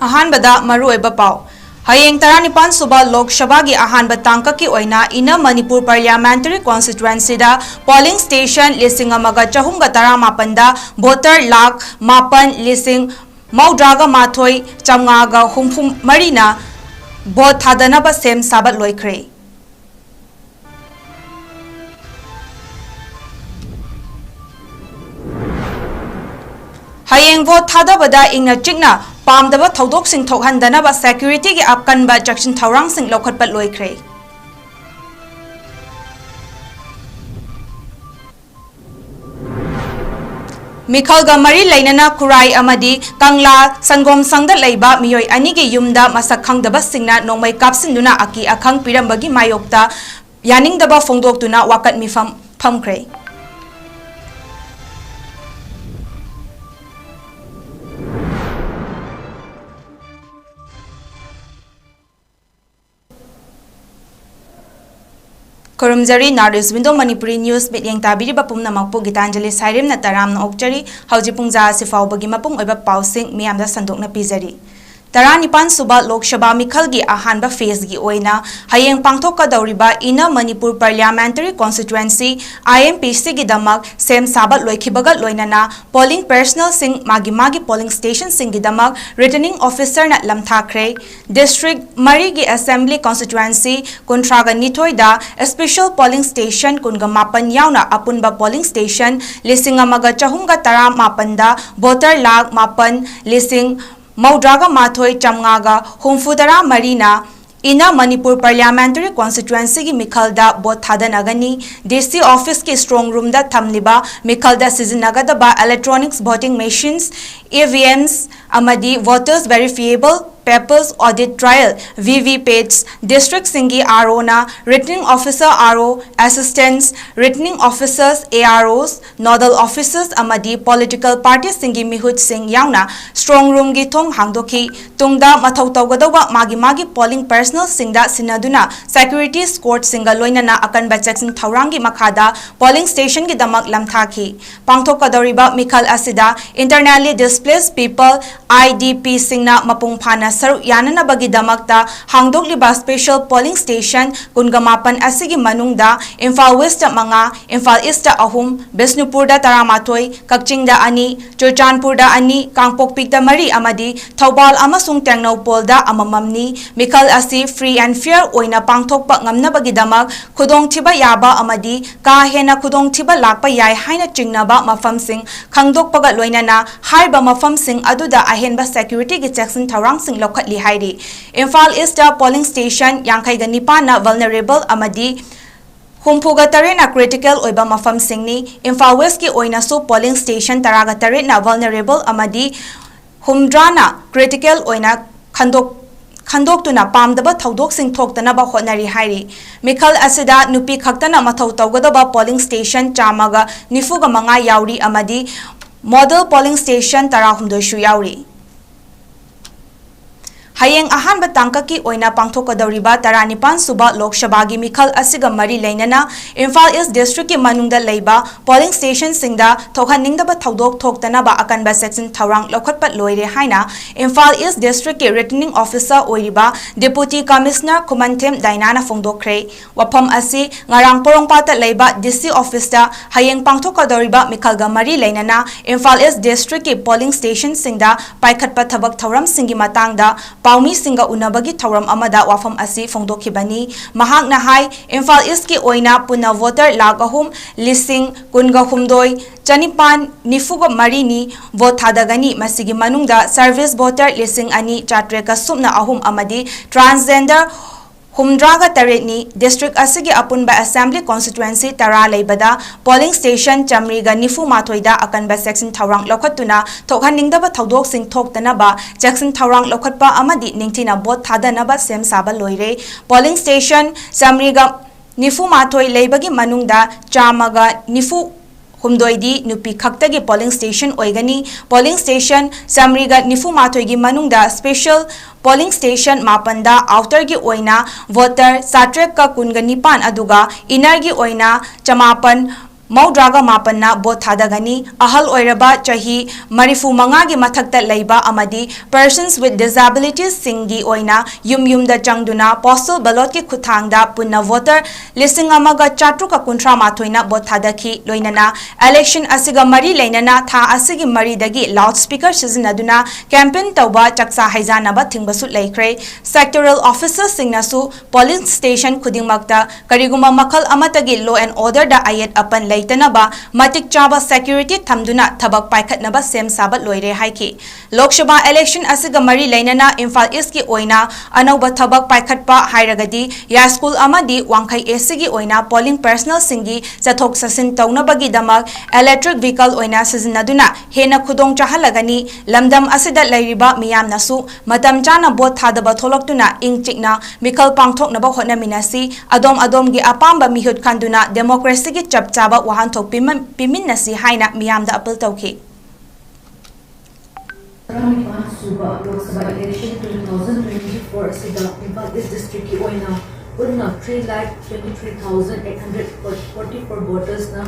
अहानबदा मरुओइबा पाव हयेंग 19 सुबा लोक सभा की अहानबा तांककी ओइना इना मणिपुर पार्लियामेंटरी कॉन्स्टिट्यूएंसी दा पोलिंग स्टेशन 1918 दा वोटर लाख 8,9,9,9,9,9,9,9,9,9,9,9,9,9,9,9,9,9,9,9,9,9,9,9,9,9,9,9,9,9,9 भोट थादनबा सेम साबत लोइख्रे हयेंग भोट थादबदा इंगना चिकना पामदबा थौदोकसिंग थोकहनदनबा सेक्यूरिटी की अकनबा जक्सन थौरांगसिंग लौखटपा लोइख्रे मिखलगा मरी लेनना खुराई अमदी कंगला संगोम संगद लैबा मियोय अनिगे युमदा मसक खंगदबा सिंगना नोंमै कापसिंदुना अकी अखंग पिरंबगी मायोक्ता यानिंगदबा फोंदोक्तुना वाकत मिफम फमख्रे खुरुमजरी North East window Manipuri news meeting ताबिरिबा पुमनमकपु गीतांजलि साइरेम न तराम ओक्चरी हौजि पुंजा सिफाउबगी मपुंग ओइबा पाउसिंग मियामदा संदोकना पिजरी 19 सुबा लोकसभा मिखल की अहानबा फेज की ओइना हयेंग पांगथोकदौरिबा इना मणिपुर पार्लियामेंटरी कॉन्स्टिट्यूएंसी IMPC की दमक सेम साबत लोइखिबगा लोइनना पोलिंग पर्सनल सिंग मागी पोलिंग स्टेशन सिंग की दमक रिटर्निंग ऑफिसर न लमथाख्रे डिस्ट्रिक्ट मरी की असेंबली कॉन्स्टिट्यूएंसी 19 दा स्पेशल पोलिंग स्टेशन 19 यावना अपुनबा पोलिंग स्टेशन 1918 दा वोटर लाख 8,9,9,9,9,9,9,9,9,9,9,9,9,9,9,9,9,9,9,9,9,9,9,9,9,9,9,9,9,9,9,9,9,9 इना मणिपुर पार्लियामेंटरी कॉन्स्टिट्यूएंसी की मिखलदा बोट थादनगनी DC ऑफिस की स्ट्रॉन्ग रूम दा थमलिबा मिखलदा सिजनगदबा इलेक्ट्रॉनिक्स वोटिंग मशीन्स EVMs अमदी voters verifiable papers audit trial VVPATs district सिंगी RO ना returning officer RO assistants returning officers AROs nodal officers अमदी पॉलिटिकल पार्टी सिंगी मिहुत सिंग यावना स्ट्रॉन्ग रूम की थोंग हांगदोखी तुंगदा मथौ तौगदौबा मागी पोलिंग पर्सनल सिंगदा सिनदुना सिक्योरिटी स्क्वाड सिंगा लोइनना अकनबा चेक्सिंग थौरांगी मखादा पोलिंग स्टेशन की दमक लमथाखी पांगथोकदौरिबा मिखल असिदा इंटरनली डिस्प्लेस्ड पीपल IDP सिंगना मपुंग फाना सरुक याननबगी दमकता हांगदोकलिबा स्पेशल पोलिंग स्टेशन 19 असिगी मनुंगदा इम्फाल वेस्ट 5 इम्फाल ईस्ट 3 बिष्णुपुरदा 13 कक्चिंगदा 2 चुरचानपुरदा 2 कांगपोकपिकदा 4 अमदी थौबाल अमसुंग टेंगनौपोलदा अमममनी मिखल असि फ्री एंड फेयर ओइना पांगथोकपा ngamnabagi damak khudongthiba yaba amadi ka hena khudongthiba lakpa yai haina chingnaba mafamsing khangdokpaga loinana haiba mafamsing aduda ahenba security gi checks thaurang sing lokhatli hairi Imphal East polling station 59 na vulnerable amadi Humpuga tarena critical oiba mafam singni Imphal West ki oina su polling station taraga tarena vulnerable amadi humdrana critical oina खंदोक्तुना पामदबा थौदोक सिंग थोक्तनबा होटनरी हाइरी मिखल असिदा नुपी खक्तना मथौ तौगदबा polling station चामगा निफुगा मंगा याउरी अमदी model polling station 13 याउरी हयेंग अहानबा तांककी ओइना पांगथोकदौरिबा 19 सुबा लोकसभा की मिखल असिगा मरी लेनना Imphal East district की मनुंगदा लेबा पोलिंग स्टेशन सिंगदा थोखनिंगदबा थौदोक थोक्तनबा अकनबा सेक्शन थौरांग लौखटपा लोइरे हाइना इम्फाल ईस्ट डिस्ट्रिक्ट के रिटर्निंग ऑफिसर ओइरिबा डिप्यूटी कमिश्नर कुमनथेम दाइनाना फोंदोखरे वफम असि ngarang porongpata लेबा DC ऑफिस दा हयेंग पांगथोकदौरिबा मिखलगा मरी लेनना इम्फाल ईस्ट डिस्ट्रिक्ट के पोलिंग स्टेशन सिंगदा पाइखटपा थबक थौरम सिंगी मातांगदा पाउमी सिंगा उनबगी थौरम अमदा वाफम असि फोंदोखिबनी महाकना हाई इम्फाल ईस्ट की ओइना पुना वोटर लाख 3,19,9,9,9,9,9 वोट थादगनी मसिगी मनुंगदा सर्विस वोटर 2,403 अमदी ट्रांसजेंडर हुमद्रागा तरेनी डिस्ट्रिक्ट असिगी अपुनबा असेंबली कॉन्स्टिट्यूएंसी 10 लेबदा पोलिंग स्टेशन चमरीगा निफु माथोइदा अकनबा सेक्शन थौरांग लौखतुना थोखनिंगदबा थौदोक सिंग थोक्तनबा सेक्शन थौरांग लौखतपा अमदी निंगथिना बोट थादनबा सेम साबा लोइरे पोलिंग स्टेशन चमरीगा निफु माथोइ लेबगी मनुंगदा चामगा निफु हुमदोइदी नुपी खक्तगी पोलिंग स्टेशन ओइगनी पोलिंग स्टेशन समरीगा निफु माथोइगी मनुंगदा स्पेशल पोलिंग स्टेशन मापंदा आउटर की ओइना वोटर 7 का 19 अदुगा इनर की ओइना 5 मौद्रागा मापन्ना बोट थादगनी अहल ओइरबा चाही मरिफु मंगागी मथक्ता लैबा अमदी पर्सन्स विथ डिसेबिलिटीज सिंगी ओइना युम चंगदुना पोस्टल बैलेट के खुथांगदा पुन्ना वोटर लिसिंग अमगा चाट्रुका कुंट्रा माथोइना बोट थादखी लोइनना इलेक्शन असिगा मरी लैनना था असिगी मरीदगी लाउड स्पीकर सिजनदुना कैंपेन तौबा चक्सा हैजानबा थिंगबसु लैख्रे सेक्टोरल ऑफिसर सिंगनासु पोलिंग स्टेशन खुदिंगमक्ता करिगुमा मखल अमतगी लॉ एंड ऑर्डर दा आयत अपन लैतनबा मतिक चाबा सिक्योरिटी थमदुना थबक पाइखतनबा सेम साबत लोइरे हाइकी लोकसभा इलेक्शन असिगा मरी लैनना इम्फाल ईस्ट की ओइना अनौबा थबक पाइखतपा हाइरगदी या स्कूल अमदी वांखै एसिगी ओइना पोलिंग पर्सनल सिंगी चथोक ससिन तौनबगी दमक इलेक्ट्रिक व्हीकल ओइना सिजनदुना हेना खुदोंग चाहलगनी लमदम असिदा लैरिबा मियामनासु मतम चाना बोट थादबा थोलक्तुना इंग चिकना मिखल पांगथोकनबा होटनमिनासी अदोम की अपाम्बा मिहुत खांदुना डेमोक्रेसी की चपचाबा वहानथोक पिमिन्नसी हाइना मियामदा अपील तौखी लोकसभा इलेक्शन 2024 सिदा इम्फाल ईस्ट डिस्ट्रिक्ट की ओइना पुन्ना 3,23,844 वोटर्स ना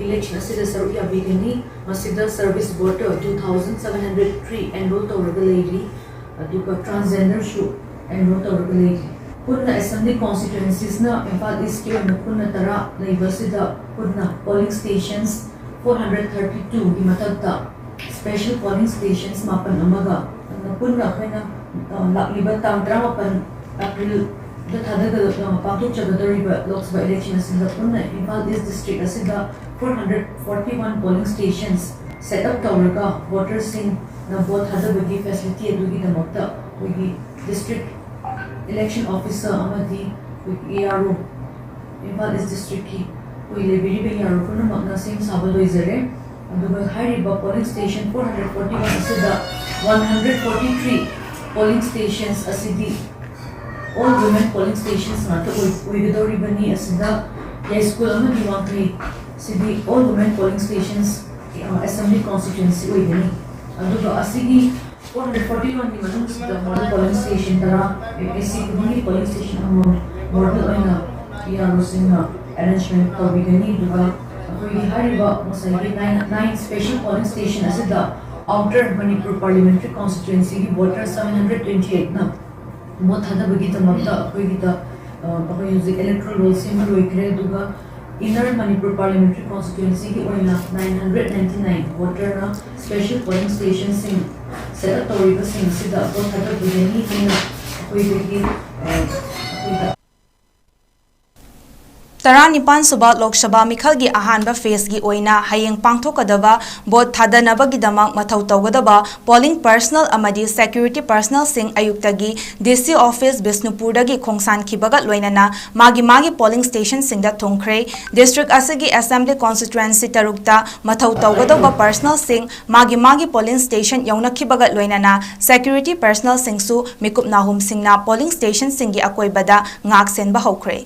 इलेक्शन सिदा सरुक याबिगनी मसिदा सर्विस वोटर 2,703 एनरोल तौरगलेरी अदुगा ट्रांसजेंडर शु एनरोल तौरगलेरी पुन्ना असेंबली कॉन्स्टिट्यूएंसीज ना इम्फाल ईस्ट की ओइना पुन्ना तरा लेबसिदा पुन्ना पोलिंग स्टेशंस 432 की मतदा स्पेशल पोलिंग स्टेशंस मापन अमगा पुन्ना खैना लाक्लिबा तांद्रा मापन अप्रैल पांथोक चगदरिबा लोकसभा इलेक्शन असिदा पुन्ना इम्फाल ईस्ट डिस्ट्रिक्ट असिदा 441 पोलिंग स्टेशंस सेट अप तौरगा वोटर्स सिंह ना बोट थादबगी फैसिलिटी अदुगी दमक्ता विगी डिस्ट्रिक्ट इलेक्शन ऑफिसर अमदी ARO इम्फाल ईस्ट डिस्ट्रिक्ट की कोई लेबिरी ARO पुन्ना मगना सेम साबलोइजरे अदुगा हाइरिबा पोलिंग स्टेशन 441 असिदा 143 पोलिंग स्टेशंस असिदी all women polling stations mata oigidori bani asida ya school amadi wankai sidi all women polling stations assembly constituency oigani aduga asigi 441 ni manung sida model polling station tara APC kuni polling station model oina ya rosinga arrangement tawigani duga koi hariba masai 9 special polling station asida outer manipur parliamentary constituency ki voters 728 na मोत थादा बगी तमक्ता अखोइगिता अखोइ ह्यूजिक electoral roll सेम लोइक्रे दुगा इनर मणिपुर पार्लियामेंट्री कॉन्स्टिट्यूएंसी की ओइना 999 वोटर ना स्पेशल पोलिंग स्टेशन सिंह सेट तौरिबा सिंह सिदा मोत थादा बगी हेना अखोइगिगी अखोइदा तरानिपान सुबा लोकसभा मिखल की अहानबा फेस की ओइना हयेंग पांगथोकदबा बोट थादनबगिदमक मथौ तौगदबा पोलिंग पर्सनल अमदी सिक्योरिटी पर्सनल सिंह अयुक्तगी डीसी ऑफिस बिष्णुपुरदगी खोंसान खिबगा लोइनना मागी पोलिंग स्टेशन सिंगदा थोंख्रे डिस्ट्रिक्ट असिगी असेंबली कॉन्स्टिट्यूएंसी तरुक्ता मथौ तौगदबा पर्सनल सिंह मागी पोलिंग स्टेशन यौनखिबगा लोइनना सिक्योरिटी पर्सनल सिंहसु मिकुप नाहुम सिंहना पोलिंग स्टेशन सिंगी अकोइबदा ngak senba hokre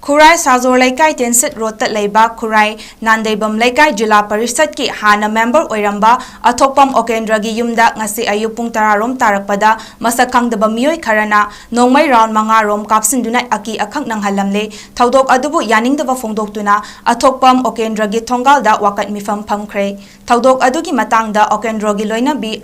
Khurai Sajor Leikai टेंसिट रोड लेबा खुराई नांदेबम लेकाई जिला परिषद की हाना member ओइरंबा अथोकपम ओकेंद्रगी युमदा ngasi ayu pung 10 rom tarakpada masak khangdaba miyoi kharana nongmai round 5 rom kapsinduna aki akhak nanghalamle thaudok adubu yaningdaba phongdoktuna athokpam okendragi thongalda wakat mifam phamkhre thaudok adugi matangda okendrogi loinabi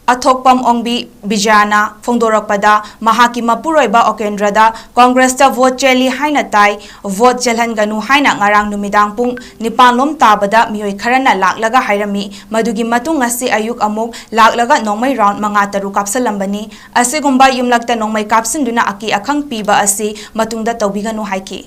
Athokpam Ombi बिजाना फोंदोरकपदा महाकी मपुरोइबा ओकेंद्रदा कांग्रेस ता vote चेली हाइना ताई vote चलहनगनु हाइना ngarang numidang pung निपानलोम ताबदा मियोय खरना लाकलगा हाइरमी मदुगी मतुंग ngasi ayuk amuk लाकलगा नोंमै राउंड मंगा तरु कापसलंबनी असिगुंबा युमलक्ता नोंमै कापसिंदुना अकी अखंग पीबा असि मतुंगदा तौबिगनु हाइकी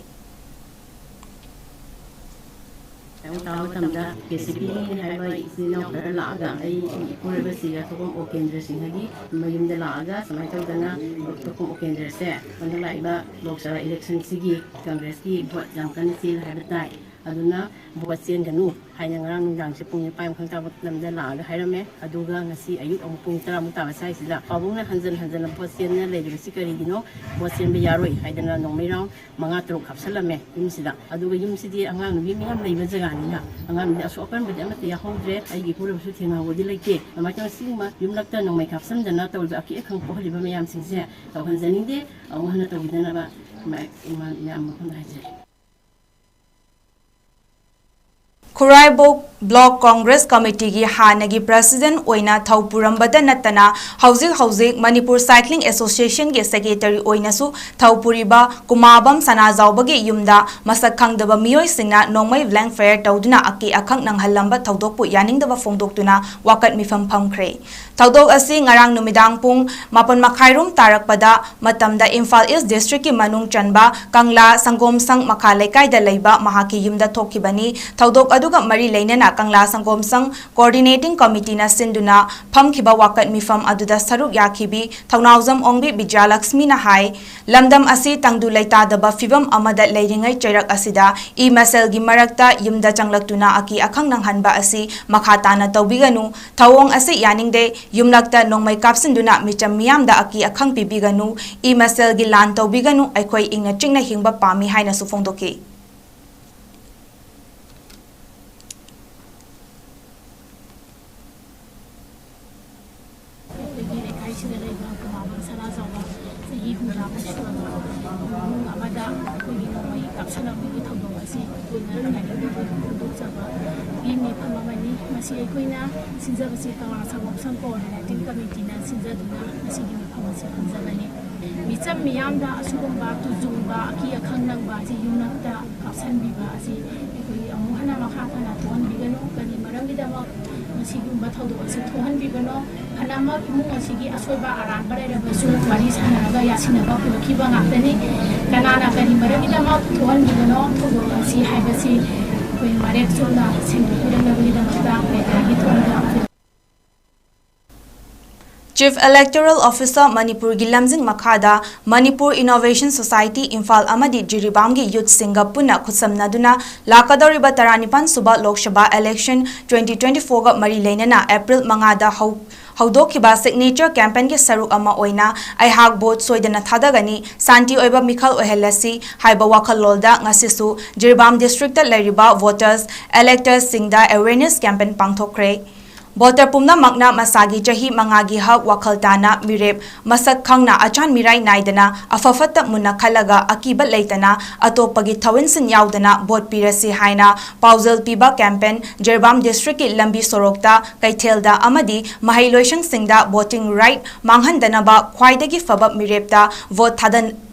ताव तमदा केसीपी हाइबा इसिनो खर लागा आई पुरबा सिया थोकम ओकेंद्र सिंहगी मयुमदा लागा समाय तौदना थोकम ओकेंद्र से अन लाइबा लोकसभा इलेक्शन सिगी कांग्रेस की भोट जामकन सिल हाइबताई अदुना vote चेनगनु हाइना ngarang nungdang se pung pai khang ta lamda la ga hairame aduga ngasi ayuk am pung 10 mu ta sai sida pabungna hanjan phot sen na lebi si kari gino phot sen be yaroi haidana nongmai rang manga truk khapsalame yum sida aduga yum sidi angang mi mi ham leiba jaga ni na angang ni aso apan be amati ya hongre ai gi pura su thenga wodi leike ama cha singma yum lakta nongmai khapsan dana tol ba ki khang pohli ba mayam singse taw hanjani de awhana taw bidana ba ma yam khon haje Khuraibok Block Congress Committee ki hanagi President oina Thaupurambada natana hauzik Manipur Cycling Association ke Secretary oina su Thaupuriba Kumabam Sanazawbagi yumda masak khangdaba miyoi singna nongmai blank fair tawduna aki akhang nanghallamba thaudokpu yaningdaba fongdoktuna wakat mifam phamkhre thaudok asi ngarang numidang pung 8:30 rum tarakpada matamda Imphal East District ki manung chanba Kangla Sangom Sang Makha Lekai da leiba mahaki yumda thokibani thaudok aduga mari leinana Kangla Sangom Sang Coordinating Committee na sinduna phamkhiba wakat mifam aduda saruk yakhibi Thaunawjam Ongbi Bijalaxmi na hai lamdam asi tangdu leita daba fibam amada leiringai chairak asida masel gi marakta yumda changlaktuna aki akhang nanghanba asi makhatana tawbiganu thawong asi yaningde yumlakta nongmai kapsinduna micham miyamda aki akhang pibiganu masel gi lan tawbiganu aikhoi ingna chingna hingba pami haina su phongdoki Sinjabasi Kangla Sangom Sang Coordinating Committee na sinjaduna masigi mifamasi panjabani micham miyamda asugumba tujungba aki akhang nangba si yunakta kapsanbiba asi ekoi amuhana makhathana thonbigano kani marangidama masigumba thaudo asi thonbigano hanama imung asigi asoiba aran barerabasu wari sanaraga yasinaga pulkiba ngaktani kanana kani marangidama thonbigano thodo asi haibasi Chief Electoral Officer Manipur Gilamjing Makhada Manipur Innovation Society Imphal amadi Jiribamgi Youth Singa Puna Khutsamnaduna Lakadoriba Taranipan Suba Lok Sabha Election 2024 ga mari leinana April mangada Haudokhiba signature campaign ke saruk ama oina aihak bot soidana thadagani santi oiba mikhal ohelasi haiba wakhal lolda ngasisu Jiribam district ta leriba voters electors singda awareness campaign pangthokre Voter pumna magna masagi jahi mangagi hak wakhal tana mirep masak khangna achan mirai naidana afafata munna khalaga akiba leitana atopagi thawinsin yaudana vote pirasi haina pausal piba campaign Jiribam district ki lambi sorokta kaithelda amadi mahailoishang singda voting right manghandana ba khwaidagi fabab mirepta vote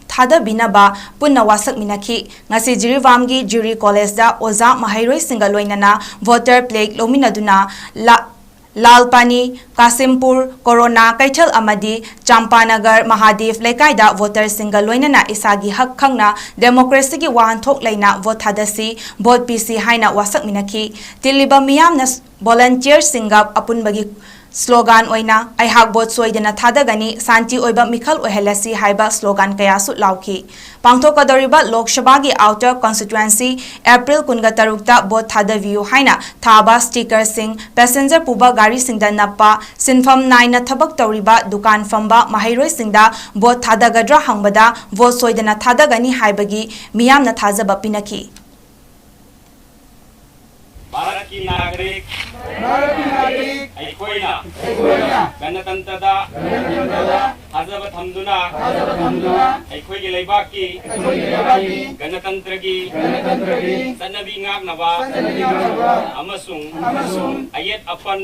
thada binaba punna wasak minakhi ngasi Jiribamgi Jury College da oza mahairoi singa loinana voter plague lominaduna Lalpani, Kasimpur, Corona, Kaithal Amadi, Champanagar, Mahadev, Lekaida, voter single loinana isagi hak khangna democracy ki wan thok laina vote hadasi vote PC haina wasak minaki tiliba miyam na volunteer singap apun bagi slogan oina ai hak vote soidana thadagani santi oiba mikhal ohelasi haiba slogan kaya su lauki pangthokadoriba Lok Sabha gi outer constituency April kunga tarukta vote thadaviu haina thaba sticker sing passenger puba gari singda nappa sinfam 9 na thabak toriba dukan famba mahairoi singda vote thadagadra hangbada vote soidana thadagani haibagi miyam na thajaba pinaki Bharat की नागरिक ऐकोइना गणतंत्रदा हाजब थमदुना ऐकोइगे लेबाकी गणतंत्र की सन्नबी ngagnaba amasung ayet apan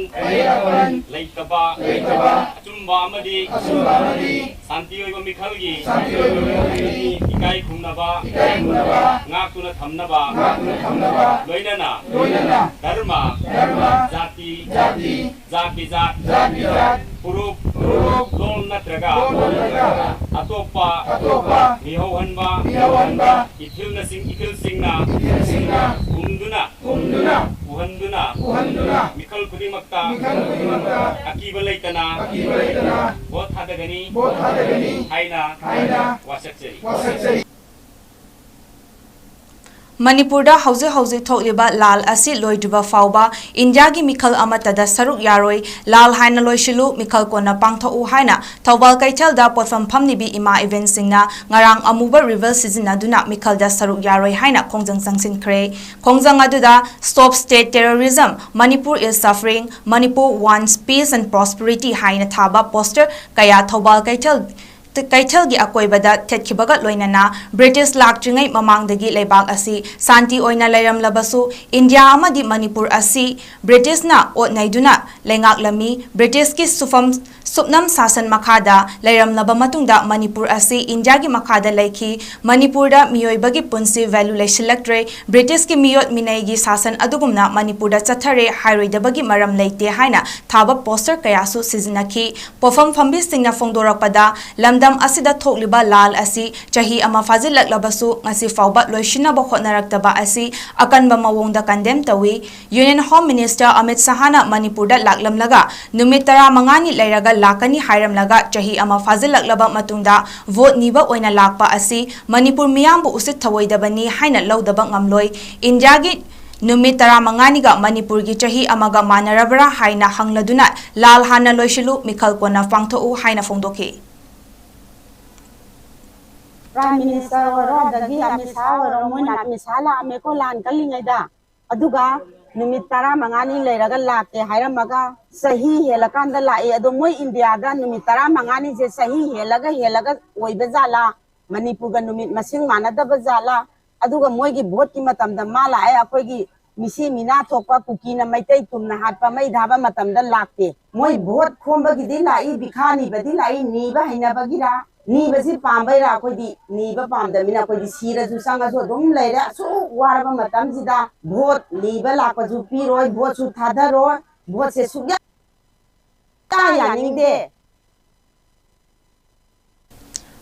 leitaba achumba amadi santi oiba mikhalgi ikai khungnaba ngakuna thamnaba loinana Dharma, Jati, Jat, Purup, Lol Natraga, Atopa, Mihauhanba, Itil Singna, uhanduna mikhal kudimakta akiba leitana vote hadagani haina wasakjari Manipurda hauze thokliba lal asi loidriba fauba India gi mikhal amatada saruk yaroi lal haina loishilu mikhal kona pangtho haina thawbal kaithal da potfam phamnibi ima event singna ngarang amuba river season aduna mikhal da saruk yaroi haina khongjang sangsin khre khongjang aduda stop state terrorism Manipur is suffering Manipur wants peace and prosperity haina thaba poster kaya thawbal kaithal gi akoibada tetkibaga loinana British laktringai mamangdagi leibak asi santi oina leiram labasu India amadi Manipur asi British na otnaiduna lengak lami British ki supnam sasan makada leiram laba matungda Manipur asi India gi makada leiki Manipur da miyoibagi punsi value leishilaktre British ki miyot minai gi sasan adugumna Manipur da chathare hairoidabagi maram leite haina thaba poster kayasu sizinaki pofam fambi singna fongdorakpada lamda asida thokliba lal asi chahi ama fazilak labasu ngasi fauba loishina ba khotnarakta asi akanba mawongda condemn tawi Union Home Minister Amit Sahana Manipur da laklam laga numit 15 leiraga lakani hairam laga chahi ama fazilak laba matungda vote niba oina lakpa asi Manipur miyambu usit thawoidabani haina lawdaba ngamloi India gi numit 15 ga Manipur gi chahi amaga manarabra haina hangladuna lal hana loishilu mikhal kona pangtho haina fongdoki Prime Minister waro dagi amisa waro moina misala ameko lan kalingaida aduga numit 15 leiraga lakte hairamaga sahi helakanda lai adu moi India da numit 15 je sahi helaga oibajala Manipur ga numit masing manadaba jala aduga moi gi vote ki matamda mala ai akoi gi misi mina thokpa kuki na maitai tumna hatpa mai dhaba matamda lakte moi vote khomba gi di lai bikhani badi lai ni ba haina bagira ni basi pambai ra koi di ni ba pamda mina koi di sira ju sanga so dum leira so waraba matam jida vote ni ba lakpa ju pi roi vote su thada roi vote se sugya ta ya ningde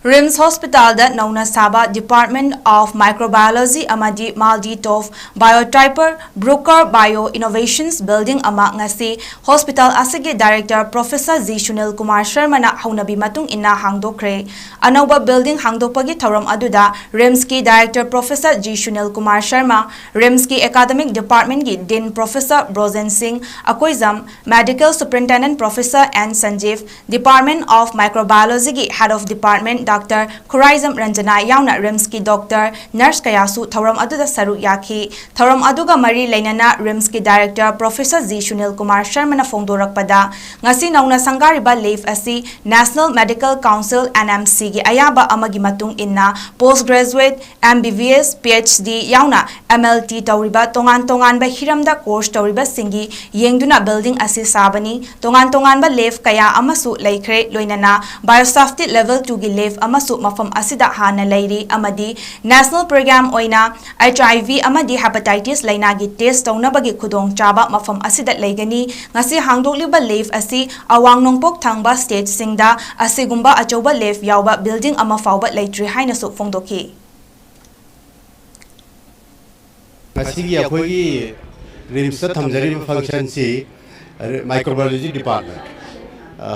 RIMS Hospital da nauna saba Department of Microbiology amadi Maldi of Biotyper Broker Bio Innovations Building ama ngasi Hospital asige Director Professor 𝐍𝐄𝐰𝐬 na haunabi matung ina hangdokre anoba building hangdokpagi thoram aduda RIMS ki Director Professor 𝐍𝐄𝐰𝐬 RIMS ki Academic Department ki Dean Professor Brozen Singh Akoizam Medical Superintendent Professor N Sanjeev Department of Microbiology ki Head of Department Dr. 𝐻𝐢𝐯 Ranjana yauna RIMS ki Doctor Nurse kayasu thoram aduda saru yaki thoram aduga mari leinana RIMS ki Director Professor 𝐍𝐄𝐰𝐬 na fongdorakpada ngasi nauna sangariba leave asi National Medical Council NMC gi ayaba amagi matung inna postgraduate MBBS PhD yauna MLT tawriba tongan ba hiramda course tawriba singi yengduna building asi sabani tongan ba leave kaya amasu laikre loinana biosafety level 2 gi leave amasu mafam asida hana leiri amadi national program oina HIV amadi hepatitis laina gi test taunabagi khudong chaba mafam asida leigani ngasi hangdokliba leave asi awang nongpok thangba state singda asigumba achoba leave yawba building ama fawba leitri haina su fongdoki ngasi akhoi RIMS ta thamjari function si microbiology department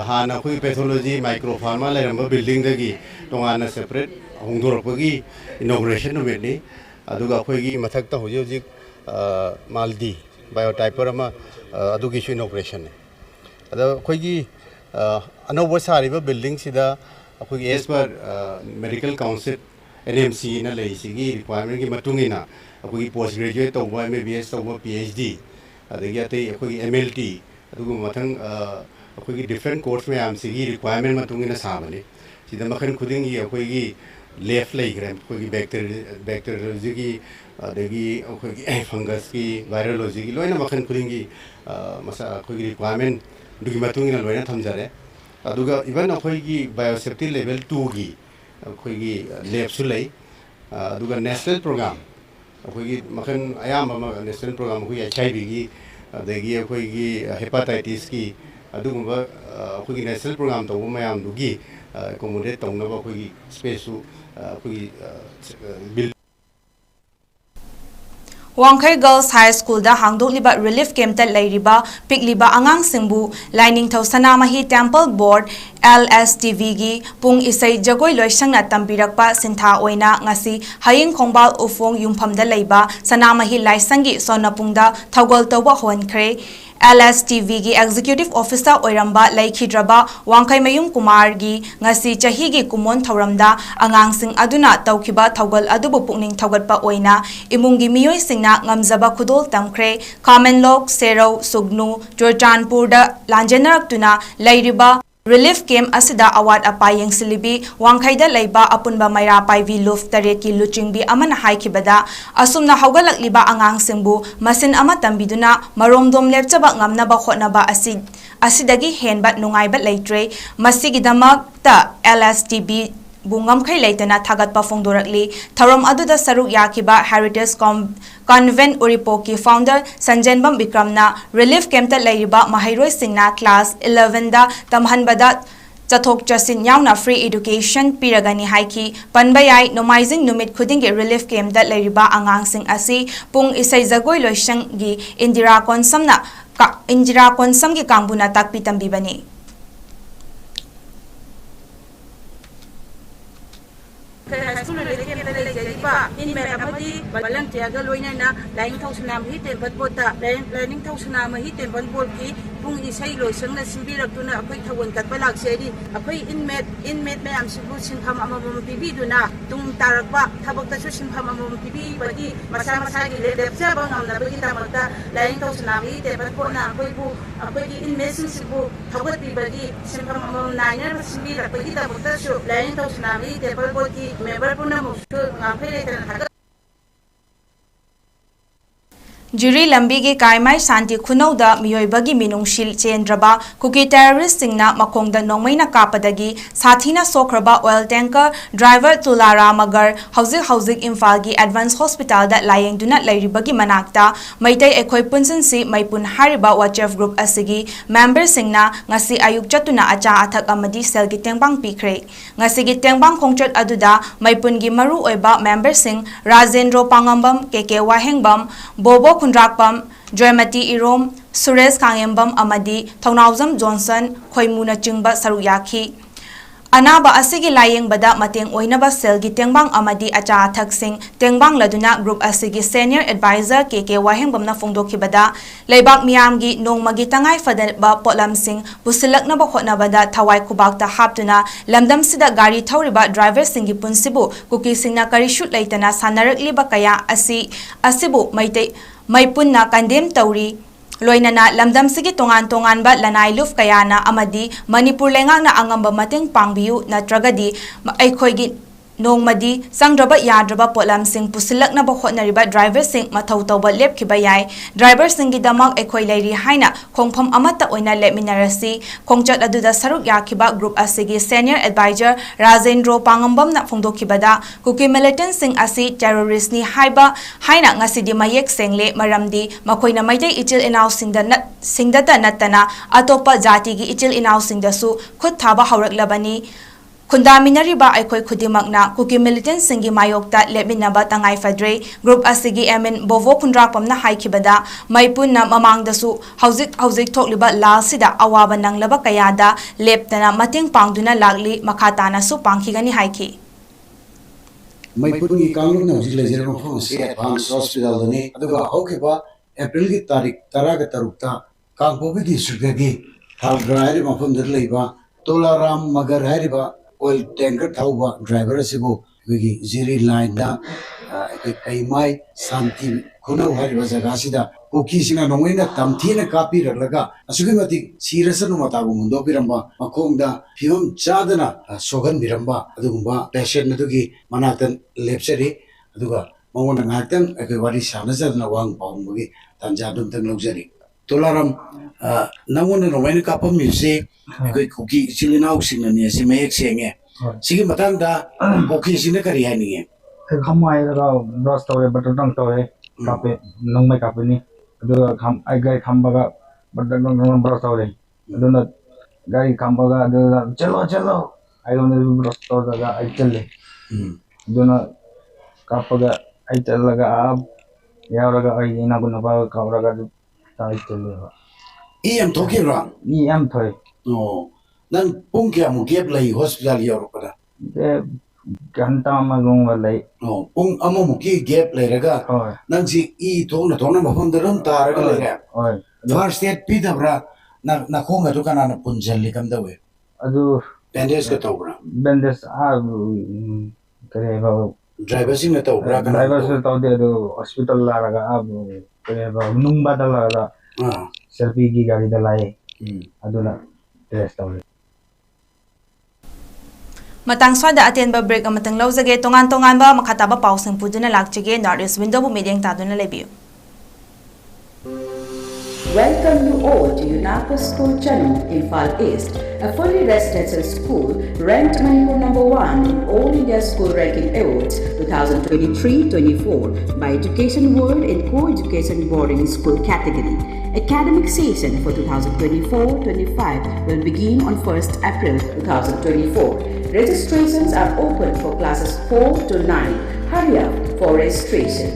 hana khoi pathology micropharma lairamba building dagi tongana separate hongdorapagi inauguration ni aduga khoi gi mathak ta hoji hoji maldi biotyper ama adugi su inauguration ada khoi gi anoba sariba building sida khoi as per medical council NMC na lei sigi requirement gi matungina khoi post graduate to MBBS to PhD adagi ate khoi MLT adugu mathang khoi different course में आम सिगी requirement में तुंगी न सामने सीधा मखन खुदेंगी khoi left लाई ग्राम khoi bacteriology की adagi khoi fungus की virology की लोइना मखन खुदेंगी मसा khoi requirement दुगी मतुंगी न लोइना थमजारे aduga even khoi biosafety level 2 की khoi lab सुलाई aduga national program khoi मखन आयाम national program khoi HIV की adagi khoi hepatitis की adugumba khoi national program to mayam dugi accommodate tawna khoi space su khoi bill ꯋꯥꯡꯈꯩ girls ꯍꯥꯏ ꯁ꯭ꯀꯨꯜꯗ ꯍꯥꯡꯗꯣꯛꯂꯤꯕ relief ꯀꯦꯝꯞꯇ ꯂꯩꯔꯤꯕ ꯄꯤꯛꯂꯤꯕ ꯑꯉꯥꯡꯁꯤꯡꯕꯨ ꯂꯥꯏꯅꯤꯡꯊꯧ Sanamahi temple board LSTVꯒꯤ ꯄꯨꯡ ꯏꯁꯩ ꯖꯒꯣꯏ ꯂꯣꯏꯁꯪꯅ ꯇꯝꯕꯤꯔꯛꯄ ꯁꯤꯟꯊꯥ ꯑꯣꯏꯅ ꯉꯁꯤ ꯍꯌꯤꯡ ꯈꯣꯡꯕꯥꯜ ꯎꯐꯣꯡ ꯌꯨꯝꯐꯝꯗ ꯂꯩꯕ ꯁꯅꯥꯃꯍꯤ ꯂꯥꯏꯁꯪꯒꯤ ꯁꯣꯅꯄꯨꯡꯗ ꯊꯧꯒꯜ ꯇꯧꯕ ꯍꯧꯍꯟꯈ꯭ꯔꯦ꯫ LSTVꯒꯤ ꯑꯦꯛꯖꯤꯀ꯭ꯌꯨꯇꯤꯚ ꯑꯣꯐꯤꯁꯥꯔ ꯑꯣꯏꯔꯝꯕ ꯂꯩꯈꯤꯗ꯭ꯔꯕ ꯋꯥꯡꯈꯩꯃꯌꯨꯝ ꯀꯨꯃꯥꯔꯒꯤ ꯉꯁꯤ ꯆꯍꯤꯒꯤ ꯀꯨꯝꯑꯣꯟ ꯊꯧꯔꯝꯗ ꯑꯉꯥꯡꯁꯤꯡ ꯑꯗꯨꯅ ꯇꯧꯈꯤꯕ ꯊꯧꯒꯜ ꯑꯗꯨꯕꯨ ꯄꯨꯛꯅꯤꯡ ꯊꯧꯒꯠꯄ ꯑꯣꯏꯅ ꯏꯃꯨꯡꯒꯤ ꯃꯤꯑꯣꯏꯁꯤꯡꯅ ꯉꯝꯖꯕ ꯈꯨꯗꯣꯜ ꯇꯝꯈ꯭ꯔꯦ꯫ ꯈꯥꯃꯦꯟꯂꯣꯛ, ꯁꯦꯔꯧ, ꯁꯨꯒꯅꯨ, ꯆꯨꯔꯆꯥꯟꯄꯨꯔꯗ ꯂꯥꯟꯖꯦꯟꯅꯔꯛꯇꯨꯅ ꯂꯩꯔꯤꯕ ꯔꯤꯂꯤꯐ ꯀꯦꯝꯞ ꯑꯁꯤꯗ ꯑꯋꯥꯠ ꯑꯄꯥ ꯌꯦꯡꯁꯤꯜꯂꯤꯕꯤ ꯋꯥꯡꯈꯩꯗ ꯂꯩꯕ ꯑꯄꯨꯟꯕ ꯃꯩꯔꯥ ꯄꯥꯏꯕꯤ ꯂꯨꯞ 8ꯀꯤ ꯂꯨꯆꯤꯡꯕꯤ ꯑꯃꯅ ꯍꯥꯏꯈꯤꯕꯗ ꯑꯁꯨꯝꯅ ꯍꯧꯒꯠꯂꯛꯂꯤꯕ ꯑꯉꯥꯡꯁꯤꯡꯕꯨ ꯃꯁꯤꯟ ꯑꯃ ꯇꯝꯕꯤꯗꯨꯅ ꯃꯔꯣꯝꯗꯣꯝ ꯂꯦꯞꯆꯕ ꯉꯝꯅꯕ ꯍꯣꯠꯅꯕ ꯑꯁꯤꯗꯒꯤ ꯍꯦꯟꯕ ꯅꯨꯡꯉꯥꯏꯕ ꯂꯩꯇ꯭ꯔꯦ꯫ ꯃꯁꯤꯒꯤꯗꯃꯛꯇ LSTV ꯕꯨ ꯉꯝꯈꯩ ꯂꯩꯇꯅ ꯊꯥꯒꯠꯄ ꯐꯣꯡꯗꯣꯔꯛꯂꯤ꯫ ꯊꯧꯔꯝ ꯑꯗꯨꯗ ꯁꯔꯨꯛ ꯌꯥꯈꯤꯕ ꯍꯦꯔꯤꯇꯦꯖ ꯀꯟꯚꯦꯟꯠ ꯎꯔꯤꯄꯣꯛꯀꯤ ꯐꯥꯎꯟꯗꯔ ꯁꯟꯖꯦꯟꯕꯝ ꯕꯤꯀ꯭ꯔꯝꯅ ꯔꯤꯂꯤꯐ ꯀꯦꯝꯞꯇ ꯂꯩꯔꯤꯕ ꯃꯍꯩꯔꯣꯏꯁꯤꯡꯅ ꯀ꯭ꯂꯥꯁ 11ꯗ ꯇꯝꯍꯟꯕꯗ ꯆꯠꯊꯣꯛ ꯆꯠꯁꯤꯟ ꯌꯥꯎꯅ ꯐ꯭ꯔꯤ ꯏꯗꯨꯀꯦꯁꯟ ꯄꯤꯔꯒꯅꯤ ꯍꯥꯏꯈꯤ꯫ ꯄꯟꯕ ꯌꯥꯏ ꯅꯣꯡꯃꯥꯏꯖꯤꯡ ꯅꯨꯃꯤꯠ ꯈꯨꯗꯤꯡꯒꯤ ꯔꯤꯂꯤꯐ ꯀꯦꯝꯞꯇ ꯂꯩꯔꯤꯕ ꯑꯉꯥꯡꯁꯤꯡ ꯑꯁꯤ ꯄꯨꯡ ꯏꯁꯩ ꯖꯒꯣꯏ ꯂꯣꯏꯁꯪꯒꯤ ꯏꯟꯗꯤꯔꯥ ꯀꯣꯟꯁꯝꯒꯤ ꯀꯥꯡꯕꯨꯅ ꯇꯥꯛꯄꯤ ꯇꯝꯕꯤꯕꯅꯤ꯫ volunteer loinana lainthau sanamahi temple board lainthau sanamahi temple board ki pung isai loisang na simbirakuna akoi thawon katpa lakseri akoi inmate mayam sibu sinpham amamam pibiduna tung tarakba thabakta su sinpham amamam pibi bagi masa gi lepsa ba ngamna bagi tamakta lainthau sanamahi temple board na akoi ki inmate sibu thagot bibagi sinpham amamam nainer simbirakbagi tamakta su lainthau sanamahi temple board ki member puna musu ngaphere tan Jiri lambi kaimai santi khunauda miyoibagi minungshil chendraba kuki terrorist singna makongda nongmaina kapadagi sathina sokraba oil tanker driver Tulara Magar hauzik Imphal advanced hospital da layengduna lairibagi manakta maitai ekhoi punsinsi maipun hariba WhatsApp group asigi member singna ngasi ayuk chatuna acha athak amadi selgi tengbang pikre ngasi gi tengbang khongchat aduda maipungi maru oiba member sing Rajendro Pangambam 𝐋𝐤𝐰𝐬 Bobo Kundrakpam, Joymati Irom, Suresh Kangembam Amadi, Thaunauzam Johnson, Khoimuna Chingba Saruyaki. Anaba asigi layeng bada mateng oinaba selgi tengbang amadi acha athak sing tengbang laduna group asigi senior advisor 𝐾𝐾 na fongdoki bada leibak miyamgi nongmagi tangai fadaba potlam sing busilaknaba hotnabada thawai kubakta haptuna lamdam sida gari thawriba driver singi punsibu kuki singna kari shoot leitana sanarakliba kaya asibu maipunna kandem tauri loinana lamdam sigi tongan ba lanai luf kayana amadi manipur lengak na angamba mateng pangbiu natragadi aikhoigi nongmadi sangraba yadraba potlam sing pusilak na hotnariba driver sing mathau tawba lepkiba yai driver singi damak aikhoi leiri haina khongpham amata oina lepminarasi khongchat aduda saruk yakiba group asigi senior advisor Rajendro Pangambam na fongdokibada kuki militant sing asi terrorist ni haina ngasidi mayek sengle maramdi makoina maidai ichil inaw singdata natana atopa jati gi ichil inaw singdasu khut thaba hawraklabani Kundaminariba aikoi khudimakna kuki militant singi mayokta lepminaba tangai fadre group asigi MN Bovo Kundrakpam na haikibada maipunna mamangdasu hauzik thokliba lal sida awaba nanglaba kayada leptana mating pangduna lagli makhatana su pangkhigani haiki Maipurgi kanglung na hujik lejere mafam si advanced hospital dani aduga hokiba April ki tarik taraga tarukta Kangpobi district gi thalgrairi mafam dar leiba Tolaram Magar hariba oil tanker thauba driver asibu wigi ziri line da kaimai santi khunau hariba jaga sida kuki singa nongaina tamthina kapi raglaga asugi mati sirasanu matagu mundo biramba makongda phimam chadana sogan biramba adugumba patient adugi manatan lepsari aduga mangona ngaktan akai wari sana jadna wang paumbugi tanja dum tang luxury Tolaram nangona nongaina kapam music akai kuki chilinau singna ni asi mayek senge sigi matangda kuki singna kari haninge khamai ra brush tawe batang tawe kape nangmai kape ni aduga ai gai khambaga batang brush tawe aduna gai khambaga aduna chalo ai don't brush tawe ai challe aduna kapaga ai challaga yauraga ai ina guna ba kauraga tai chele ba em thoki ra em thoi oh nan pung kya mu gap lai hospital yaur pada de ganta ma gung wa lai oh pung amo mu ki gap lai raga oi nan si thong na ma phon daram ta raga lai ra oi first aid pi da bra na khong atu kana na punjal li kam da we adu bandage ka to bra bandage kare ba driver sing na to bra kana driver se to de adu hospital la raga kare ba numba da la ra selfie ki gari da lai aduna test taw Matang swada aten ba break amatang lawjage tongan ba makhataba pausing puduna lakchige Northeast window bu meeting taduna lebiu. Welcome you all to UNAPA School Channel, Imphal East, a fully residential school ranked Manipur #1 in All India School Ranking Awards 2023-24 by Education World in Co-Education Boarding School category. Academic session for 2024-25 will begin on 1st April 2024. Registrations are open for classes 4 to 9. Hurry up for registration.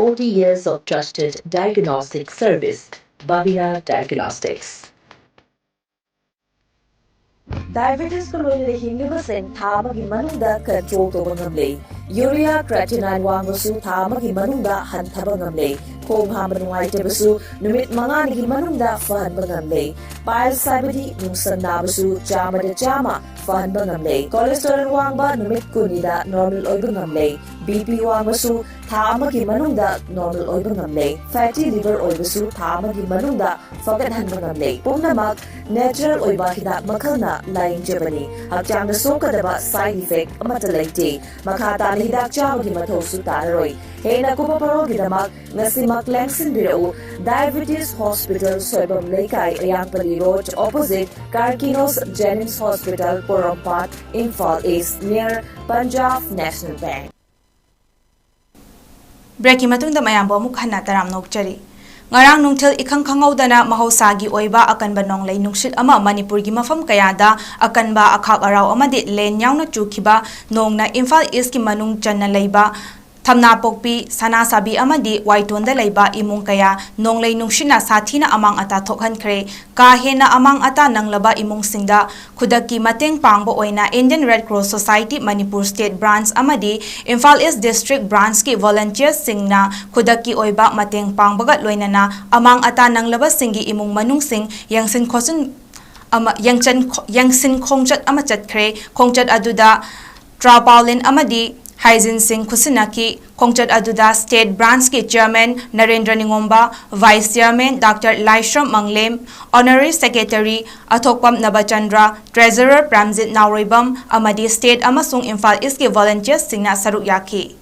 "40 years of trusted diagnostic service, Bhavya Diagnostics." Diabetes ko loyal hingibasing thamagi manungda control toba ngamlay. Urea creatinine wangbasu thamagi manungda hantaba ngamlay. Khong hamba nungaitebasu numit manganigi manungda fahanba ngamlay. Bile sabadi nungsan nabasu chamada chama fahanba ngamlay. Cholesterol wangba numit kunida normal oiba ngamlay. BP wangbasu thamagi manungda normal oiba ngamlay. Fatty liver oibasu thamagi manungda fagathanba ngamlay. Pumnamak natural oiba hidak makhalna laing jabani. Hakchangda sokadaba side effect amata laite. Makhatana hidak chabagi mathosu tararoi. Hena kupaparogidamak ngasimak lengsin birau Diabetes Hospital Soibam Lekai Ayangpali Road opposite Karkinos Jennings Hospital Porompat Imphal East near Punjab National Bank. Break matungda mayambo amuk hana taram nokchari. Ngarang nungthil ikhang khangawdana mahosagi oiba akanba nonglei nungsit ama Manipur gi mafam kayada akanba akhak arau amadi len yauna chukhiba nongna Imphal East ki manung channa leiba Thamna pokpi sana sabi amadi waitonda leiba imung kaya nonglei nungshina sathina amang ata thokhankhre ka hena amang ata nanglaba imung singda khudaki mateng pangbo oina Indian Red Cross Society Manipur State Branch amadi Imphal East District Branch ki volunteers singna khudaki oiba mateng pangbaga loinana amang ata nanglaba singi imung manung sing yangsin khosun yangsin khongjat ama chatkre khongjat aduda Trapaulin amadi Hygiene Singh Kusinaki, Khongjat Aduda State Branch ki Chairman Narendra Ningomba, Vice Chairman Dr. Laishram Manglem, Honorary Secretary Athokpam Nabachandra, Treasurer Pramjit Nauribam, Amadi State amasung Imphal East ki volunteers singna saruk yaki.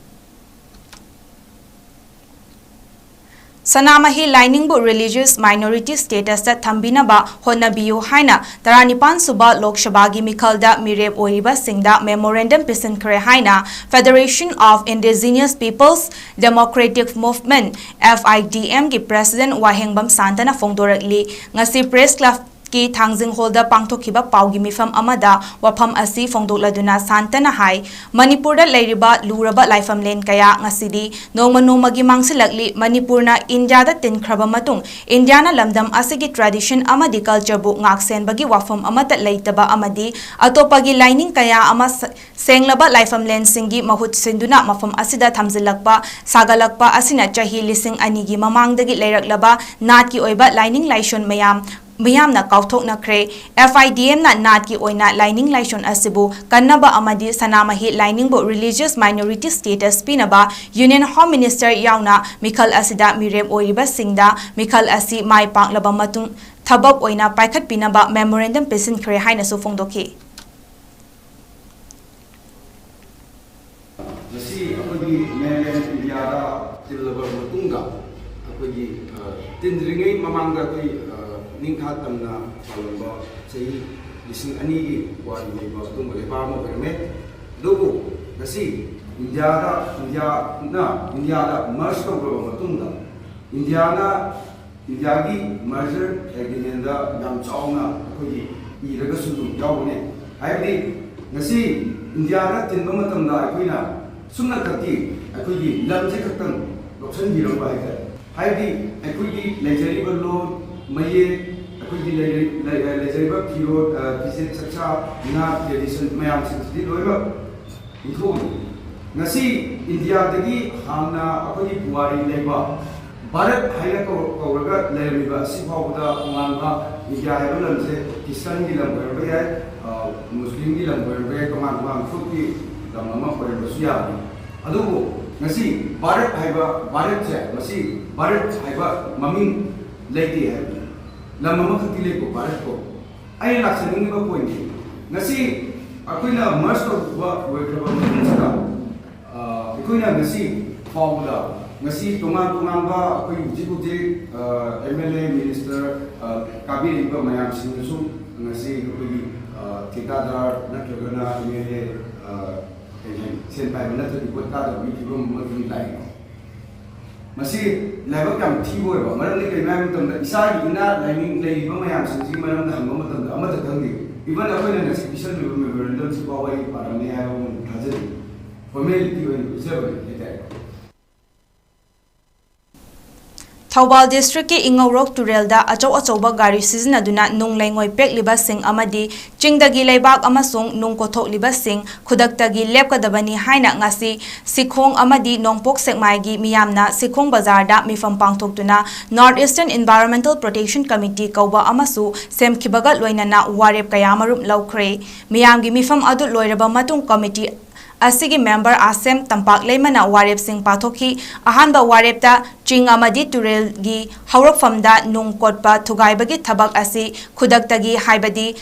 Sanamahi lining bu religious minority status ta thambina ba honabiyu haina taranipan suba Lok Sabha gi mikhalda mireb oiba singda memorandum pisan khre haina Federation of Indigenous Peoples Democratic Movement FIDM gi President Wahengbam Santana Fongdorakli ngasi press club ki thangjing holda pangthokiba paugi mifam amada wafam asi fongdokladuna Santana hai Manipurda leiriba luraba laifam len kaya ngasidi nongmanumagi mangsilakli Manipurna India da tinkraba matung Indiana lamdam asigi tradition amadi culture bu ngaksen bagi wafam amata leitaba amadi atopagi lining kaya ama senglaba laifam len singi mahut sinduna mafam asida thamjilakpa sagalakpa asina chahi lising anigi mamangdagi leiraklaba natki oiba lining laishon mayam miyamna kauthoknakre FIDM na nat ki oina lining laishon asibu kannaba amadi sanamahi lining bo religious minority status pinaba Union Home Minister yauna mikhal asida mirem oiriba singda mikhal asi mai panglaba matung thabak oina paikhat pinaba memorandum pesin khre haina so phongdokhi Nasi apagi mainland India da tilaba matunga apagi tindringai mamangda koi ningkha tamna palamba sei lising ani gi wari mai ba tung le ba mo perme dogo nasi India da merge ko ba matunga India gi merger agreement da yam chauna koi iraga su yawne haibdi nasi India da tinba matamda koina sumna kati akoigi lamje khatan option bi ramba haidi akoigi lejari ballo maye akoigi lejari ba piro kise chacha na tradition mayam sidi loiba itho ngasi India dagi hamna akoigi buari leba Bharat haina ko raga leriba sibawda nganga India haiba lamje Christian gi lam ba ya Muslim gi lam ba kamang fuki Mama for Russia. Adugo, Nasi, Bharat Haiba, Bharat Chat, Nasi, Bharat Haiba, Maming, Lady Happy. Lamama Kileko, Bharat ko. I am not sending a point. Nasi, Aquina must of work about Aquina Nasi, Formula. Nasi, Tumamba, Jibute, MLA Minister, Kabir, Mayam Sinasu, Nasi, Tikadar, Natagana, MLA. Sen pai mana tu dibuat kado di room mungkin lain. Masih level kam tibo ya, mana ni kena macam isa ina lining lagi mana yang sendiri mana dah mana macam amat terganggu. Even apa yang nasi bisa dulu memberandam si bawah ini para ni ayam hajar. Formality ini bisa boleh. Thawbal District ki Ingaurok Turelda achau gari sizinaduna nung laingoi pekliba sing amadi chingdagi leibak amasung nung kothok liba sing khudaktagi lepkadabani haina ngasi sikhong amadi nongpok sekmaigi miyamna sikhong bazar da mifam pangthoktuna North Eastern Environmental Protection Committee kauba amasu semkhibaga loinana warep kayamarum laukhre miyamgi mifam adu loiraba matung committee Asigi member Asem Tampak Lemana Warep Sing Pathoki Ahanba Warepta Ching Amadi Turel gi Haurok Famda Nung Kotpa Thugaibagi Thabak Asi Khudaktagi Haibadi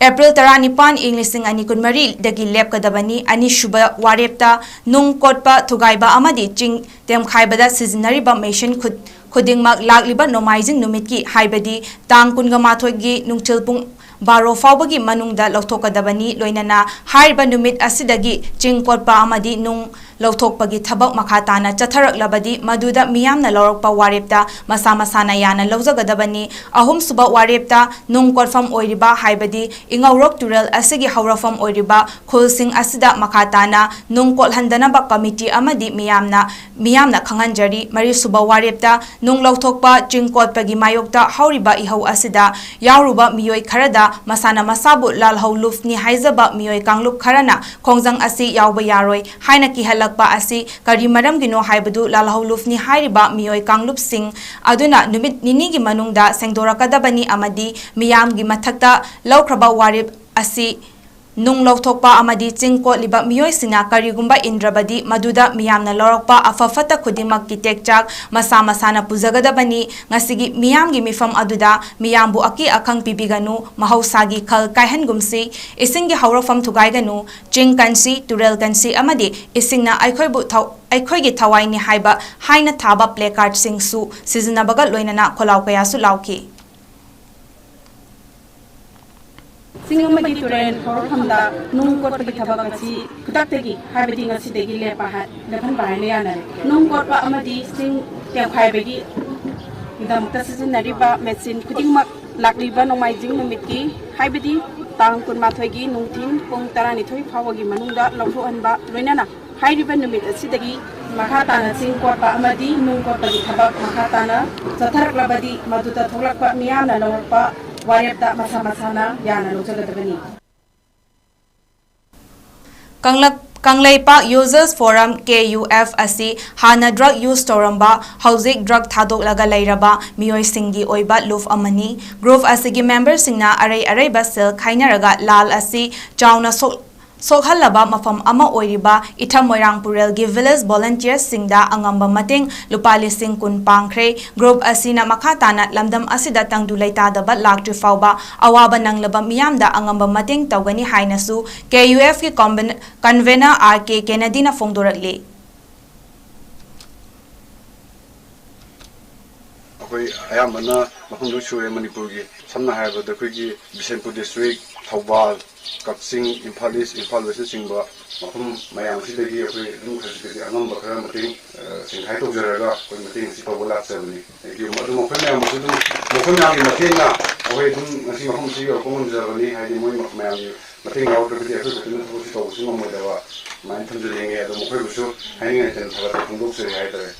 April 19 English Ani Kunmari Dagi Lepkadabani Ani Shuba Warepta Nung Kotpa Thugaiba Amadi Ching Tem Khaibada Seasonary Machine Khudingmak Lagliba Nomaizing Numitki Haibadi Tang Kungamathogi Nung Chilpung Baro Fawbagi Manungda Loktokadabani Loinana Haiba Numit Asidagi Chingkotpa Amadi Nung Loktokpagi Thabak Makhatana Chatharak Labadi Maduda Miyamna Lorokpa Warepta Masana Yana Lawzagadabani Ahum Suba Warepta Nung Kotfam Oiriba Haibadi Ingaurok Turel Asigi Haurafam Oiriba Khulsing Asida Makhatana Nung Kothandanaba Committee Amadi Miyamna Khanganjari Mari Suba Warepta Nung Loktokpa Chingkotpagi Mayokta Hauriba Ihau Asida Yauruba Miyoi Kharada Masana Masabu Lalhau Lufni Haizaba Miyoi Kanglup Kharana Khongjang Asi Yauba Yaroi Haina Kihalakpa Asi Kari Maram Gino Haibadu Lalhau Lufni Hairiba Miyoi Kanglup Sing Aduna Numit Ninigi Manungda Sengdorakadabani Amadi Miyamgi Mathakta Laukraba Warib Asi Nung Loktokpa Amadi Chingkot Liba Miyoi Sina Karigumba Indrabadi Maduda Miyamna Lorokpa Afafata Kudimak Kitekchak Masana Puzagadabani Ngasigi Miyamgi Mifam Aduda Miyambu Aki Akang Pipiganu Mahausagi Khal Kaihangumsi Isingi Haurofam Thugaiganu Ching Kansi Turel Kansi Amadi Isingna Aikhoigi Thawaini Haiba Haina Thaba Placard Singsu Sizinabaga Loinana Kholau Kayasu Lauki Singamadi Turen Horkamda Nung Kotpagi Tabakasi Kudaptagi Habidi Nasidegi Lepahat Lepan Bahaniana Nung Kotpa Amadi Sing Tiam Haibegi Dam Tassin Nariba Medicine Kudimak Lakriba no Maizing Numiki Haibidi Tang Kunmatwagi Nungtin Pung Tarani Tui Pawagi Manunda Lautu Anba Renana Hairiba Numit Sidagi Mahatana Sing Kotpa Amadi Nung Kotpagi Tabak Mahatana Satarak Labadi Maduta Tolakpa Miana Lawpa Warepta Masana Yana Lutagabani. Kanglaipak Users Forum KUF asi hana drug use toramba hauzik drug thadok laga lairaba miyoi singi oiba luf amani group asigi member singna arai basel khainaraga lal asi chauna Sokhalaba mafam ama oiriba Itham Moirangpurel gi village volunteers singda angamba mating lupali sing kun pangkre group asina makhatana lamdam asida tangdu leita da bat lak fauba awaba nanglaba miyamda angamba mating tawgani hainasu KUF ki convener RK Kennedy na fongdorakli akoi ayamana mafamdu chure manipur gi samna haiba da khoi Bishenpur district Thawbal Kakching Imphal East Imphal West ꯆꯤꯡꯕ ꯃꯐꯝ ꯃꯌꯥꯝꯁꯤꯗꯒꯤ ꯑꯩꯈꯣꯏ ꯑꯗꯨꯝ ꯈꯖꯤꯛꯇꯗꯤ ꯑꯉꯝꯕ ꯈꯔ ꯃꯇꯦꯡ ꯁꯤꯡꯈꯥꯏ ꯇꯧꯖꯔꯒ ꯑꯩꯈꯣꯏ ꯃꯇꯦꯡ ꯑꯁꯤ ꯇꯧꯕ ꯂꯥꯛꯆꯕꯅꯤ ꯑꯗꯨ ꯃꯈꯣꯏ ꯃꯌꯥꯝꯕꯨꯁꯨ ꯑꯗꯨꯝ ꯃꯈꯣꯏ ꯃꯌꯥꯝꯒꯤ ꯃꯇꯦꯡꯅ ꯑꯩꯈꯣꯏ ꯑꯗꯨꯝ ꯉꯁꯤ ꯃꯐꯝꯁꯤ ꯌꯧꯔꯛꯄ ꯉꯝꯖꯕꯅꯤ ꯍꯥꯏꯗꯤ ꯃꯣꯏ ꯃꯌꯥꯝꯒꯤ ꯃꯇꯦꯡ ꯌꯥꯎꯗ꯭ꯔꯒꯗꯤ ꯑꯩꯈꯣꯏ ꯈꯛꯇꯅ ꯊꯕꯛꯁꯤ ꯇꯧꯕꯁꯨ ꯉꯝꯃꯣꯏꯗꯕ ꯑꯗꯨꯃꯥꯏꯅ ꯊꯝꯖꯅꯤꯡꯉꯦ ꯑꯗꯣ ꯃꯈꯣꯏꯕꯨꯁꯨ ꯍꯥꯏꯅꯤꯡꯉꯥꯏꯇꯅ ꯊꯥꯒꯠꯄ ꯐꯣꯡꯗꯣꯛꯆꯔꯤ ꯍꯥꯏꯇꯥꯔꯦ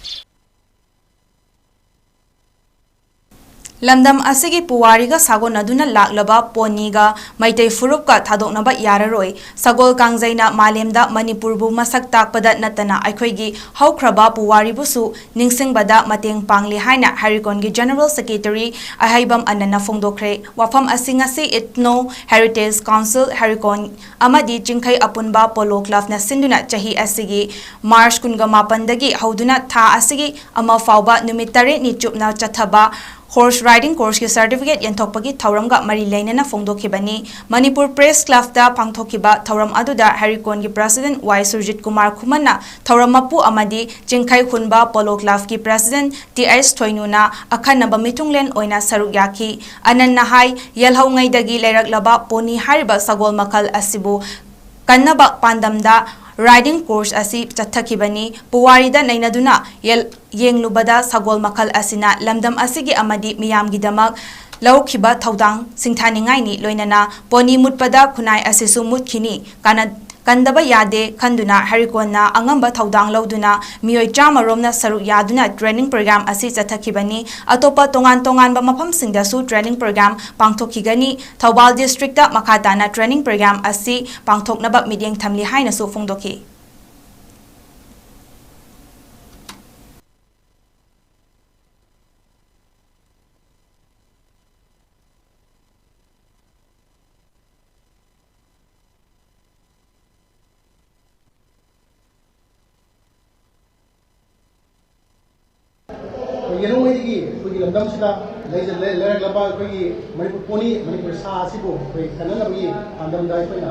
Lamdam asigi puwariga sagonaduna laklaba poniga maitai furupka thadoknaba yararoi sagol kangzaina malemda manipurbu masak takpada natana aikhoigi haukraba puwaribusu ningsingbada mateng pangli haina harikongi general secretary ahibam anana fongdokre wafam asingasi ethno heritage council harikon amadi jingkhai apunba polo club na sinduna chahi asigi march kunga mapandagi hauduna tha asigi ama fauba numit tare ni chupna chathaba Horse riding course ki certificate yanthokpagi thauramga mari leinana fongdokhibani Manipur Press Club da pangthokiba thauram aduda Harikon gi president 𝐿𝐶𝐰 Khumana thaurammapu amadi jingkhai khunba polo club ki president TS Thoinuna akhanaba mitunglen oina saruk yakhi ananna hai yelhaungai dagi leiraklaba poni hariba sagol makal asibu kannaba pandamda riding course asi chathakibani puwarida nainaduna yenglubada sagol makal asina lamdam asigi amadi miyamgi damak laukhiba thaudang singthaningai ni loinana poni mutpada khunai asisu mutkini kandaba yade khanduna harikonna angamba thaudang lauduna miyoi chama romna saruk yaduna training program asi chathakibani atopa tongan ba mafam singda su training program pangthokhigani Thawbal district da makhatana training program asi pangthoknaba meeting thamli haina su fongdokhi ꯂꯝꯗꯝ ꯁꯤꯗ ꯂꯩꯔꯛꯂꯕ ꯑꯩꯈꯣꯏꯒꯤ ꯃꯅꯤꯄꯨꯔ ꯄꯣꯅꯤ ꯃꯅꯤꯄꯨꯔ ꯁꯥ ꯑꯁꯤꯕꯨ ꯑꯩꯈꯣꯏ ꯀꯟꯅꯅꯕꯒꯤ ꯄꯥꯟꯗꯝꯗ ꯑꯩꯈꯣꯏꯅ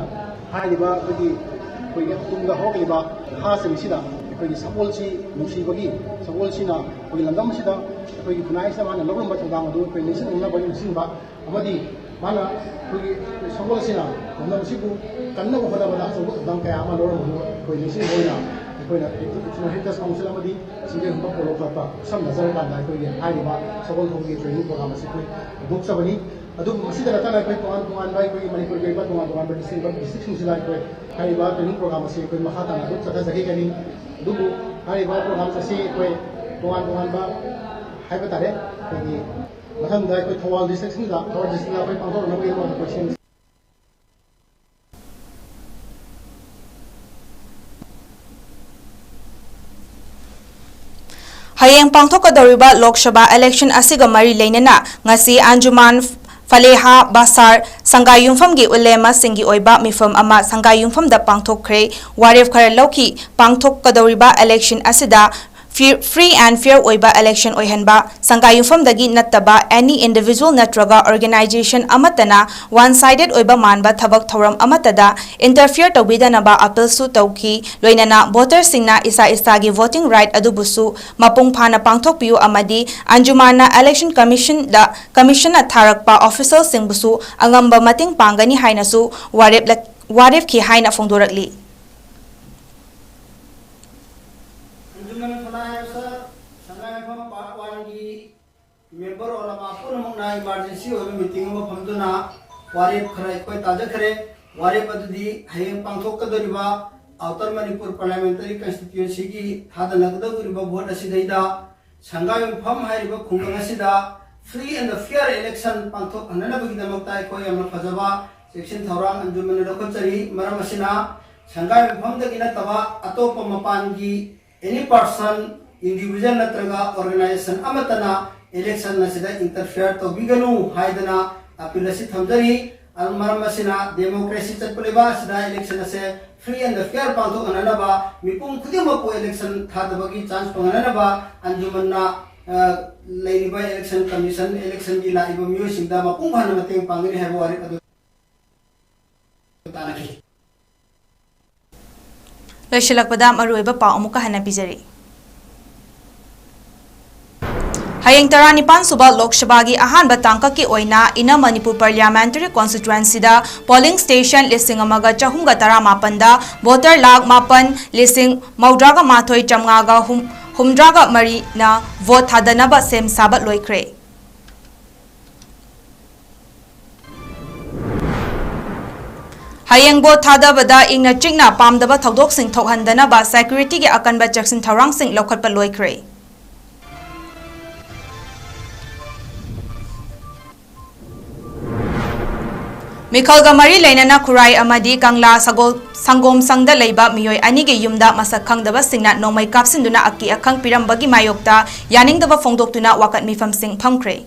ꯍꯥꯏꯔꯤꯕ ꯑꯩꯈꯣꯏꯒꯤ ꯇꯨꯡꯗ ꯍꯧꯔꯛꯂꯤꯕ ꯅꯍꯥꯁꯤꯡꯁꯤꯗ ꯑꯩꯈꯣꯏꯒꯤ ꯁꯒꯣꯜꯁꯤ ꯅꯨꯡꯁꯤꯕꯒꯤ ꯁꯒꯣꯜꯁꯤꯅ ꯑꯩꯈꯣꯏꯒꯤ ꯂꯝꯗꯝ ꯑꯁꯤꯗ ꯑꯩꯈꯣꯏꯒꯤ ꯈꯨꯟꯅꯥꯏꯁꯤꯗ ꯃꯥꯅ ꯂꯧꯔꯝꯕ ꯊꯧꯗꯥꯡ ꯑꯗꯨ ꯑꯩꯈꯣꯏ ꯅꯤꯡꯁꯤꯡꯕ ꯑꯃꯗꯤ ꯃꯥꯅ ꯑꯩꯈꯣꯏꯒꯤ ꯁꯒꯣꯜ ꯑꯁꯤꯅ ꯂꯝꯗꯝ ꯑꯁꯤꯕꯨ ꯀꯟꯅꯕ ꯍꯣꯠꯅꯕꯗ ꯑꯆꯧꯕ ꯊꯧꯗꯥꯡ ꯀꯌꯥ ꯑꯃ ꯂꯧꯔꯝꯕꯗꯨ ꯑꯩꯈꯣꯏ ꯅꯤꯡꯁꯤꯡꯕ ꯑꯣꯏꯅ ꯑꯩꯈꯣꯏꯅ ꯍꯦꯔꯤꯇꯦꯖ ꯀꯥꯎꯟꯁꯤꯜ ꯑꯃꯗꯤ ꯁꯤꯡꯖꯦꯜꯒꯨꯝꯕ ꯄꯣꯂꯣ ꯀ꯭ꯂꯕꯇ ꯈꯨꯠꯁꯝꯅꯖꯔꯀꯥꯟꯗ ꯑꯩꯈꯣꯏꯒꯤ ꯍꯥꯏꯔꯤꯕ ꯁꯒꯣꯜ ꯊꯧꯕꯒꯤ ꯇ꯭ꯔꯦꯅꯤꯡ ꯄ꯭ꯔꯣꯒ꯭ꯔꯥꯝ ꯑꯁꯤ ꯑꯩꯈꯣꯏ ꯍꯧꯗꯣꯛꯆꯕꯅꯤ ꯑꯗꯨꯕꯨ ꯃꯁꯤꯗ ꯅꯠꯇꯅ ꯑꯩꯈꯣꯏ ꯇꯣꯉꯥꯟꯕ ꯑꯩꯈꯣꯏꯒꯤ ꯃꯅꯤꯄꯨꯔꯒꯤ ꯑꯣꯏꯕ ꯇꯣꯉꯥꯟꯕ ꯗꯤꯁꯇ꯭ꯔꯤꯛꯁꯤꯡꯁꯤꯗ ꯑꯩꯈꯣꯏ ꯍꯥꯏꯔꯤꯕ ꯇ꯭ꯔꯦꯅꯤꯡ ꯄ꯭ꯔꯣꯒ꯭ꯔꯥꯝ ꯑꯁꯤ ꯑꯩꯈꯣꯏ ꯃꯈꯥ ꯇꯥꯅ ꯑꯗꯨꯝ ꯆꯠꯊꯖꯈꯤꯒꯅꯤ ꯑꯗꯨꯕꯨ ꯍꯥꯏꯔꯤꯕ ꯄ꯭ꯔꯣꯒ꯭ꯔꯥꯝ ꯑꯁꯤ ꯑꯩꯈꯣꯏ ꯇꯣꯉꯥꯟꯕ ꯍꯥꯏꯕ ꯇꯥꯔꯦ ꯑꯩꯈꯣꯏꯒꯤ ꯃꯊꯪꯗ ꯑꯩꯈꯣꯏ ꯊꯧꯕꯥꯜ ꯗꯤꯁꯇ꯭ꯔꯤꯛꯇ ꯑꯩꯈꯣꯏ ꯄꯥꯡꯊꯣꯛꯅꯕꯒꯤꯗꯃꯛꯇ ꯑꯩꯈꯣꯏ ꯁꯦꯝ Hayeng pangthokadoriba Lok Sabha election asiga mari leinana ngasi Anjuman Faleha Basar Sangai Yungfamgi ulema singi oiba mifam ama Sangai Yungfam da pangthokre waref khara lauki pangthokadoriba election asida free and fair oiba election oihanba Sangai Yungfam dagi nattaba any individual natraga organization amatana one sided oiba manba thabak thoram amatada interfere tawbidanaba appeal su tawki loinana voters singna isa gi voting right adubusu mapung phana pangthokpiu amadi Anjumana election commission tharakpa official singbusu angamba mating pangani hainasu waref ki haina fongdorakli member ola mapur mongna emergency ola meeting ma phamduna warep khara koi taja khare warep adudi hayeng pangthok kadoriba outer manipur parliamentary constituency gi thada nagda guriba vote asidaida sangai pham hariba khungang asida free and fair election pangthok anana bagi damakta koi amna phajaba section thorang anjuman rokhachari maram asina Sangai मफमदगी नतबा Atop मपानगी any person individual natraga organization amatana election nasida interfere to biganu haidana appeal si thamjari almaram masina democracy chatpuleba sida election ase free and fair pangto ananaba mipum khudima po election thadabagi chance panganaba anjumanna Lady Election Commission, election di la iba music da mapung bhana mateng pangiri hebo ari adu tanaki. Loisilakpada maruiba pa amuka hanapijari. Hayeng Taranipan suba Lok Sabha gi ahanba tangkaki oina ina Manipur Parliamentary Constituency da polling station listing amaga chahumga taramapanda voter lag mapan listing maudraga mathoi chamngaga humdraga mari na vote hadanaba sem sabat loikre. Hayeng vote hadabada ingna chingna pamdaba thodok sing thokhandanaba security gi akanba jackson tharang sing lokhatpa loikre. Mikhalga mari lainana kurai amadi kangla sangom sangda leiba miyoi anige yumda masak khangdaba singna nomai kapsinduna aki akhang pirambagi mayokta yaningdaba phongdoktuna wakat mifam sing phamkre.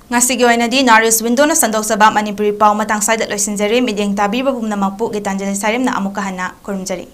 Ngasigi oina di Naris window na sandok sabab Manipuri pau matang side loisinjari midyang tabi babum na magpu gitanjali sarim na amukahana kurumjari.